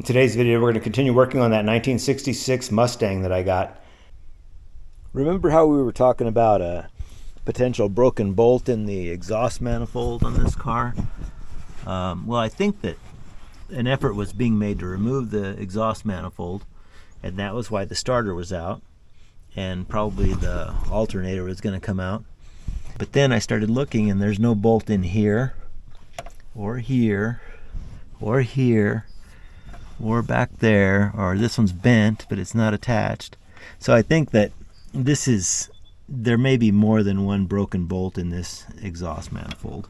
today's video, we're going to continue working on that 1966 Mustang that I got. Remember how we were talking about a potential broken bolt in the exhaust manifold on this car? Well, I think that an effort was being made to remove the exhaust manifold, and that was why the starter was out, and probably the alternator was going to come out. But then I started looking, and there's no bolt in here, or here, or here, or back there, or this one's bent, but it's not attached. So I think that there may be more than one broken bolt in this exhaust manifold.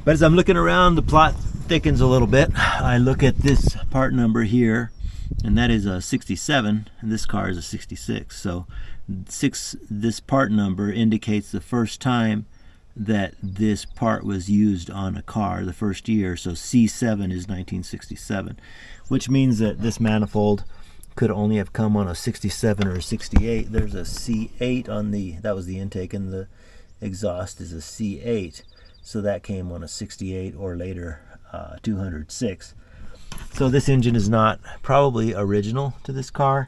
But as I'm looking around, the plot thickens a little bit. I look at this part number here, and that is a 67, and this car is a 66. So this part number indicates the first time that this part was used on a car, the first year. So C7 is 1967, which means that this manifold could only have come on a 67 or a 68. There's a C8 on that was the intake, and the exhaust is a C8. So that came on a 68 or later 206. So this engine is not probably original to this car.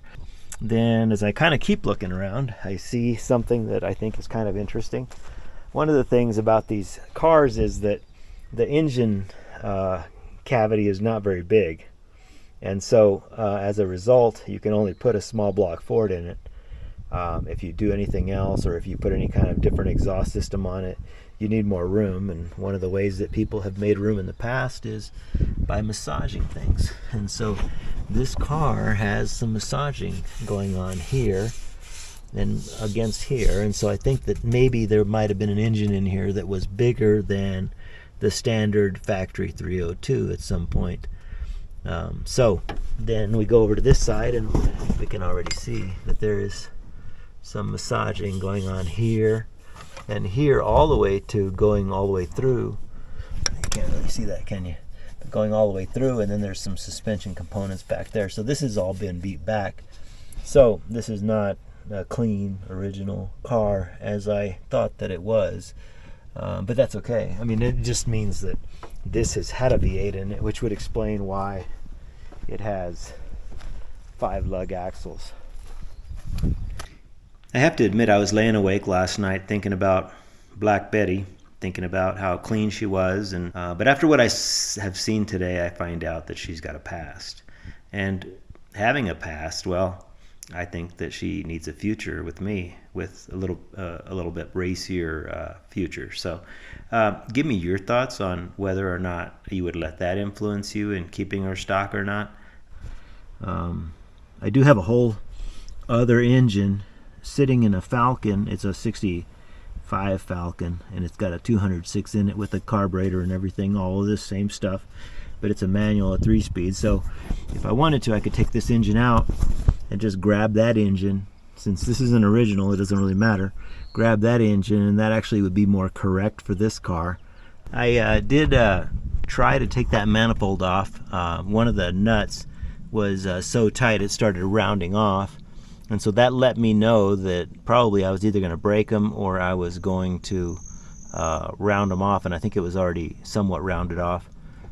Then as I kind of keep looking around, I see something that I think is kind of interesting. One of the things about these cars is that the engine cavity is not very big. And so as a result, you can only put a small block Ford in it. If you do anything else, or if you put any kind of different exhaust system on it, you need more room. And one of the ways that people have made room in the past is by massaging things. And so this car has some massaging going on here and against here. And so I think that maybe there might have been an engine in here that was bigger than the standard factory 302 at some point. So then we go over to this side, and we can already see that there is some massaging going on here and here, all the way to going all the way through. You can't really see that, can you? But going all the way through, and then there's some suspension components back there. So this has all been beat back. So this is not a clean, original car as I thought that it was. But that's okay. I mean, it just means that this has had a V8 in it, which would explain why it has 5 lug axles. I have to admit, I was laying awake last night thinking about Black Betty, thinking about how clean she was, and but after what I have seen today, I find out that she's got a past. And having a past, well, I think that she needs a future with me, with a little bit racier future. So give me your thoughts on whether or not you would let that influence you in keeping her stock or not. I do have a whole other engine sitting in a Falcon. It's a 65 Falcon, and it's got a 206 in it with a carburetor and everything, all of this same stuff, but it's a manual, a 3-speed. So if I wanted to, I could take this engine out and just grab that engine. Since this isn't original, it doesn't really matter. Grab that engine, and that actually would be more correct for this car. I did try to take that manifold off. One of the nuts was so tight it started rounding off, and so that let me know that probably I was either going to break them or I was going to round them off, and I think it was already somewhat rounded off.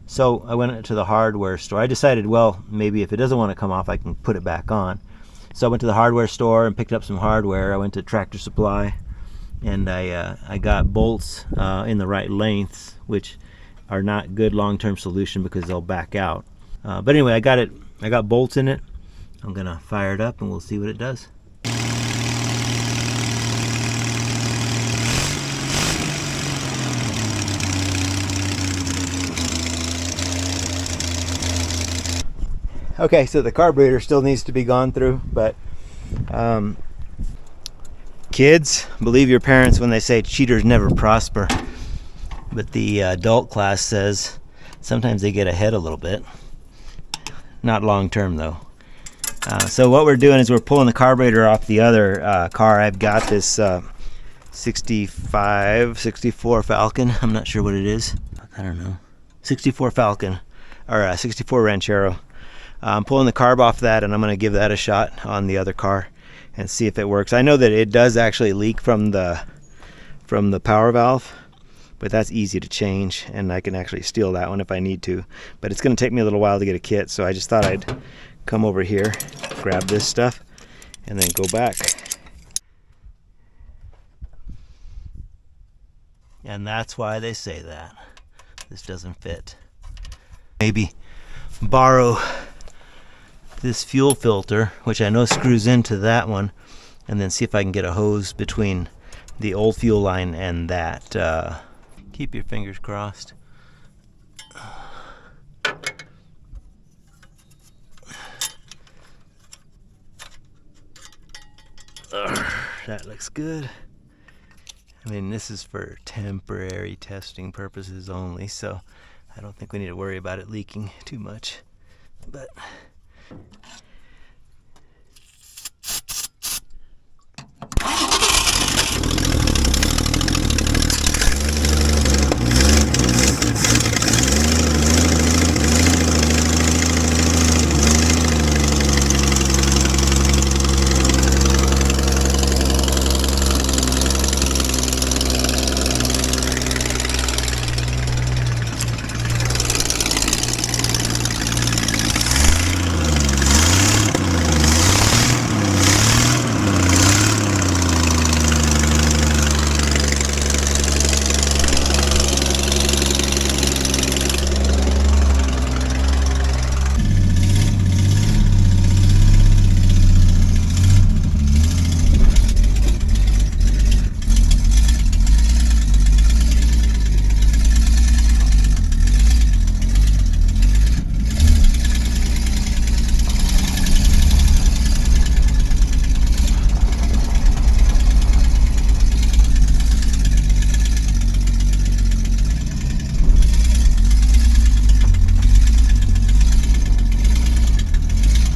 So I went to the hardware store. I decided, well, maybe if it doesn't want to come off, I can put it back on. So I went to the hardware store and picked up some hardware. I went to Tractor Supply, and I got bolts in the right lengths, which are not good long-term solution because they'll back out. But anyway, I got bolts in it. I'm gonna fire it up, and we'll see what it does. Okay, so the carburetor still needs to be gone through, but kids, believe your parents when they say cheaters never prosper. But the adult class says sometimes they get ahead a little bit. Not long term, though. So what we're doing is we're pulling the carburetor off the other car. I've got this 64 Falcon. I'm not sure what it is. I don't know. 64 Falcon, or 64 Ranchero. I'm pulling the carb off that, and I'm going to give that a shot on the other car and see if it works. I know that it does actually leak from the power valve, but that's easy to change, and I can actually steal that one if I need to. But it's going to take me a little while to get a kit, so I just thought I'd come over here, grab this stuff, and then go back. And that's why they say that. This doesn't fit. Maybe borrow this fuel filter, which I know screws into that one, and then see if I can get a hose between the old fuel line and that. Keep your fingers crossed. That looks good. I mean, this is for temporary testing purposes only, so I don't think we need to worry about it leaking too much. But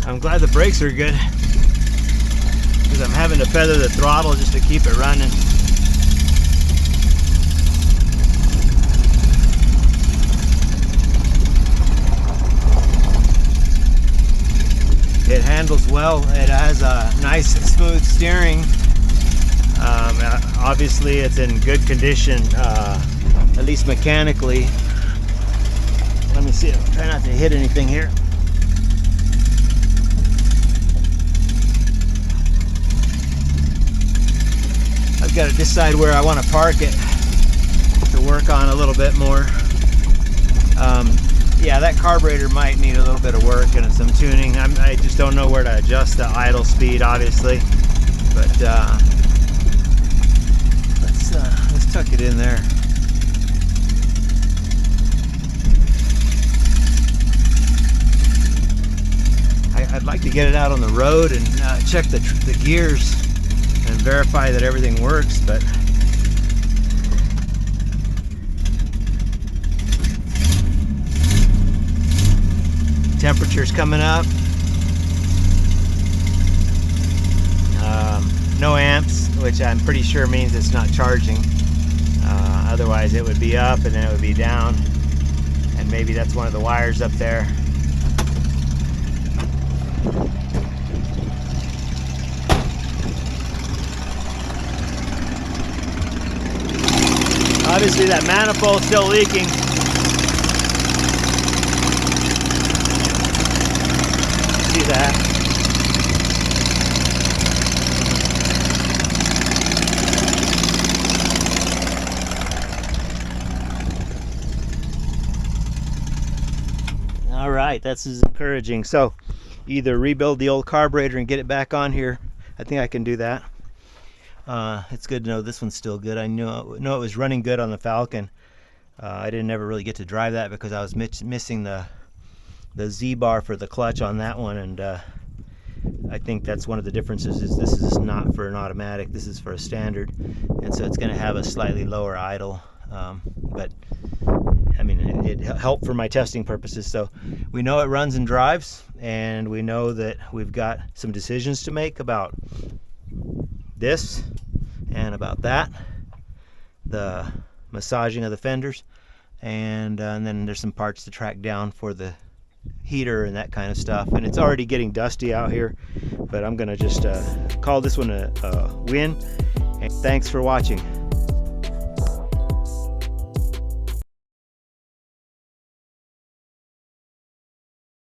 I'm glad the brakes are good, because I'm having to feather the throttle just to keep it running. It handles well. It has a nice smooth steering. Obviously it's in good condition, at least mechanically. Let me see, I'll try not to hit anything here. I've got to decide where I want to park it to work on a little bit more. Yeah, that carburetor might need a little bit of work and some tuning. I just don't know where to adjust the idle speed, obviously. But let's tuck it in there. I'd like to get it out on the road and check the gears and verify that everything works, but temperature's coming up. No amps, which I'm pretty sure means it's not charging. Otherwise it would be up and then it would be down, and maybe that's one of the wires up there. Obviously that manifold's still leaking. See that? All right, that's encouraging. So either rebuild the old carburetor and get it back on here. I think I can do that. It's good to know this one's still good. I know it was running good on the Falcon. I didn't ever really get to drive that because I was missing the Z-bar for the clutch on that one, and I think that's one of the differences. Is this is not for an automatic, this is for a standard, and so it's going to have a slightly lower idle, but I mean it helped for my testing purposes. So we know it runs and drives, and we know that we've got some decisions to make about this and about that, the massaging of the fenders, and then there's some parts to track down for the heater and that kind of stuff. And it's already getting dusty out here, but I'm gonna just call this one a win. And thanks for watching.